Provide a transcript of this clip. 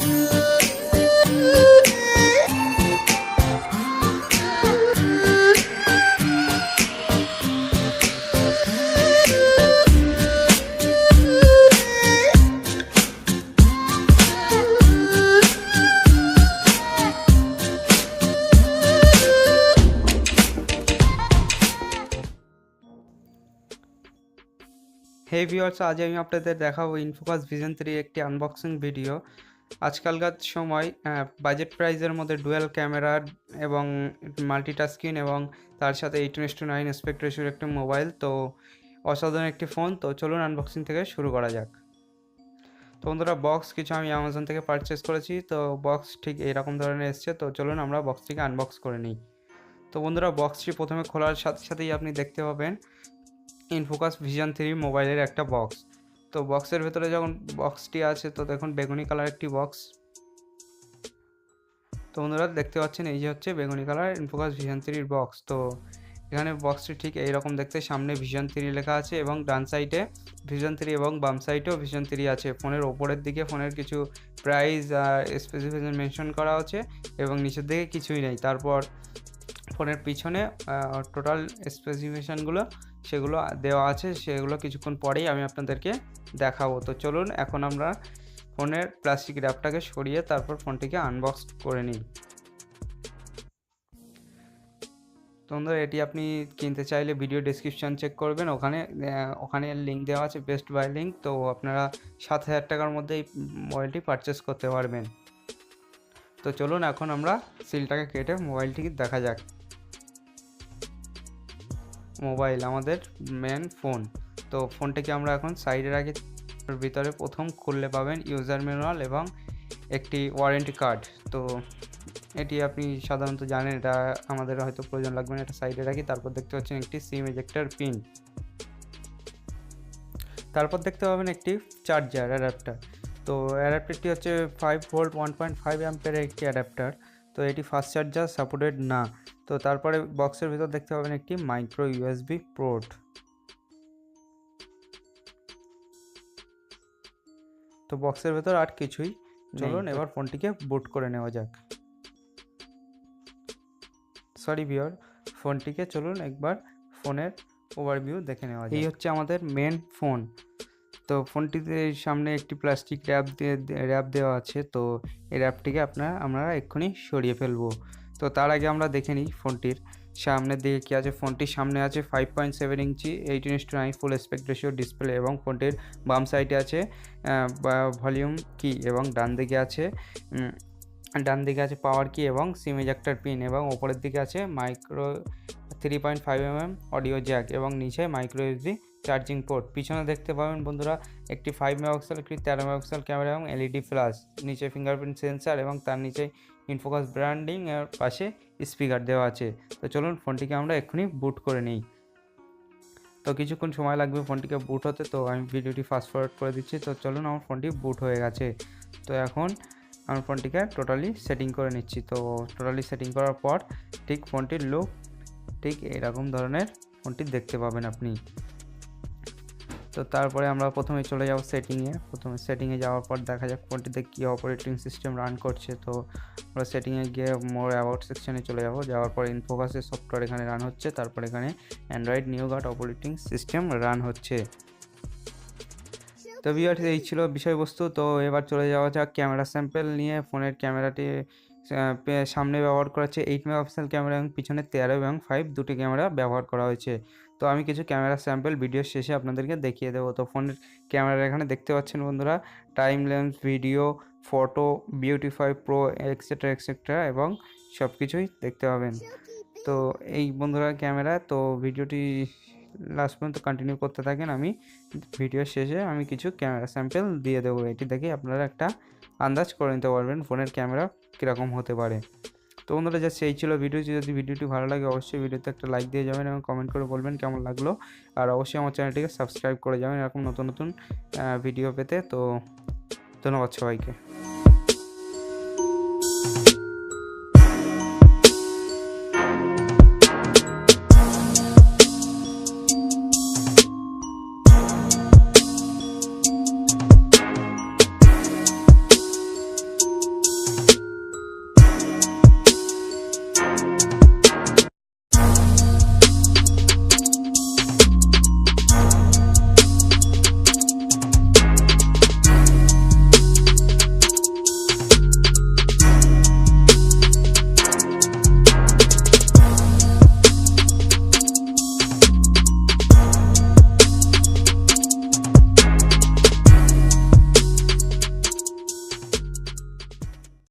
হে viewers, আজ আমি আপনাদের দেখাবো ইনফোকাস ভিশন 3 একটি আনবক্সিং ভিডিও। আজকালকার সময় বাজেট প্রাইসের মধ্যে ডুয়াল ক্যামেরা এবং মাল্টিটাস্কিং এবং তার সাথে 18:9 অ্যাসপেক্ট রেশিওর একটি মোবাইল, তো অসাধারণ একটি ফোন। তো চলুন আনবক্সিং থেকে শুরু করা যাক। তো বন্ধুরা, বক্স কিছু আমি অ্যামাজন থেকে পারচেস করেছি, তো বক্স ঠিক এইরকম ধরনের এসছে। তো চলুন আমরা বক্সটিকে আনবক্স করে নিই। তো বন্ধুরা, বক্সটি প্রথমে খোলার সাথে সাথেই আপনি দেখতে পাবেন ইনফোকাস ভিশন 3 মোবাইলের একটা বক্স। তো বক্সের ভেতরে যখন বক্সটি আছে, তো দেখুন বেগুনি কালার একটি বক্স। তো বন্ধুরা দেখতে পাচ্ছেন, এই যে হচ্ছে বেগুনি কালার ইনফোকাস ভিশন 3 বক্স। তো এখানে বক্সটি ঠিক এইরকম দেখতে, সামনে ভিশন 3 লেখা আছে এবং ডান সাইডে ভিশন 3 এবং বাম সাইডেও ভিশন 3 আছে। ফোনের ওপরের দিকে ফোনের কিছু প্রাইস আর স্পেসিফিকেশন মেনশন করা আছে এবং নিচের দিকে কিছুই নেই। তারপর ফোনের পিছনে টোটাল স্পেসিফিকেশানগুলো সেগুলো দেওয়া আছে, সেগুলো কিছুক্ষণ পরেই আমি আপনাদেরকে দেখাবো। তো চলুন এখন আমরা ফোনের প্লাস্টিক র্যাপটাকে সরিয়ে তারপর ফোনটিকে আনবক্স করে নিই। তো বন্ধুরা, এটি আপনি কিনতে চাইলে ভিডিও ডেসক্রিপশন চেক করবেন, ওখানে লিঙ্ক দেওয়া আছে, বেস্ট বাই লিঙ্ক। তো আপনারা 7,000 টাকার মধ্যে এই মোবাইলটি পারচেস করতে পারবেন। তো চলুন এখন আমরা সিলটাকে কেটে মোবাইলটিকে দেখা যাক। মোবাইল আমাদের মেন ফোন। তো ফোনটাকে আমরা এখন সাইডে রাখি। ভিতরে প্রথম খুললে পাবেন ইউজার ম্যানুয়াল এবং একটি ওয়ারেন্টি কার্ড। তো এটি আপনি সাধারণত জানেন, এটা আমাদের হয়তো প্রয়োজন লাগবে না, এটা সাইডে রাখি। তারপর দেখতে পাচ্ছেন একটি সিম এজেক্টর পিন। তারপর দেখতে পাবেন একটি চার্জার অ্যাডাপ্টার। তো অ্যাডাপ্টারটি হচ্ছে 5 ভোল্ট 1.5 অ্যাম্পিয়ারের একটি অ্যাডাপ্টার। তো এটি ফাস্ট চার্জার সাপোর্টেড না। তো তারপরে বক্সের ভিতর দেখতে পাবেন একটি মাইক্রো ইউএসবি পোর্ট। তো বক্সের ভেতর আর কিছুই। চলুন এবার ফোনটিকে বুট করে নেওয়া যাক। সরি ভিউয়ার, ফোনটিকে চলুন একবার ফোনের ওভারভিউ দেখে নেওয়া যাক। এই হচ্ছে আমাদের মেন ফোন। তো ফোনটিতে সামনে একটি প্লাস্টিক র্যাপ দেওয়া আছে। তো এই র্যাপটিকে আমরা এক্ষুনি সরিয়ে ফেলবো। তো তার আগে আমরা দেখে নিই ফোনটির সামনের দিকে কী আছে। ফোনটির সামনে আছে 5.7 ইঞ্চি 18:9 ফুল অ্যাসপেক্ট রেশিও ডিসপ্লে এবং ফোনটির বাম সাইডে আছে ভলিউম কি এবং ডান দিকে আছে পাওয়ার কি এবং সিম এজেক্টর পিন এবং ওপরের দিকে আছে মাইক্রো 3.5mm অডিও জ্যাক এবং নিচে মাইক্রো ইউএসবি চার্জিং পোর্ট। পিছনে দেখতে পাবেন বন্ধুরা একটি 5 মেগাপিক্সেল, একটি 13 মেগাপিক্সেল ক্যামেরা এবং এলইডি ফ্ল্যাশ, নিচে ফিঙ্গারপ্রিন্ট সেন্সার এবং তার নিচে ইনফোকাস ব্র্যান্ডিং এর পাশে স্পিকার দেওয়া আছে। তো চলুন ফোনটিকে আমরা এক্ষুনি বুট করে নিই। তো কিছুক্ষণ সময় লাগবে ফোনটিকে বুট হতে, তো আমি ভিডিওটি ফাস্ট ফরওয়ার্ড করে দিচ্ছি। তো চলুন, আমার ফোনটি বুট হয়ে গেছে। তো এখন আমি ফোনটিকে টোটালি সেটিং করে নিচ্ছি। তো টোটালি সেটিং করার পর ঠিক ফোনটির লুক ঠিক এরকম ধরনের ফোনটি দেখতে পাবেন আপনি। তো তারপরে আমরা প্রথমে চলে যাব সেটিংয়ে। প্রথমে সেটিংয়ে যাওয়ার পর দেখা যাক ফোনটিতে কী অপারেটিং সিস্টেম রান করছে। তো আমরা সেটিংয়ে গিয়ে মোর অ্যাবাউট সেকশনে চলে যাওয়ার পর ইনফোকাসের সফটওয়্যার এখানে রান হচ্ছে। তারপর এখানে অ্যান্ড্রয়েড নিউগার্ড অপারেটিং সিস্টেম রান হচ্ছে। তো ভিউয়ার্স, এই ছিল বিষয়বস্তু। তো এবার চলে যাওয়া যাক ক্যামেরা স্যাম্পল নিয়ে। ফোনের ক্যামেরাটি সামনে ব্যবহার করা হচ্ছে 8 মেগাপিক্সেল ক্যামেরা এবং পিছনে 13 এবং 5 দুটি ক্যামেরা ব্যবহার করা হয়েছে। তো আমি কিছু ক্যামেরা স্যাম্পল ভিডিও শেষে আপনাদেরকে দেখিয়ে দেবো। তো ফোনের ক্যামেরা এখানে দেখতে পাচ্ছেন বন্ধুরা, time lance, video, photo, beautify pro etcetera এবং সব কিছুই দেখতে পাবেন। তো এই বন্ধুরা ক্যামেরা। তো ভিডিওটি লাস্ট পর্যন্ত কন্টিনিউ করতে থাকেন। আমি ভিডিও শেষে আমি কিছু ক্যামেরা স্যাম্পল দিয়ে দেবো। এটি দেখে আপনারা একটা আন্দাজ করে নিতে পারবেন ফোনের ক্যামেরা কীরকম হতে পারে। তো বন্ধুরা, যা সেই ছিল ভিডিওটি। যদি ভিডিওটি ভালো লাগে অবশ্যই ভিডিওতে একটা লাইক দিয়ে যাবেন এবং কমেন্ট করে বলবেন কেমন লাগলো। আর অবশ্যই আমার চ্যানেলটিকে সাবস্ক্রাইব করে যাবেন এরকম নতুন নতুন ভিডিও পেতে। তো ধন্যবাদ সবাইকে।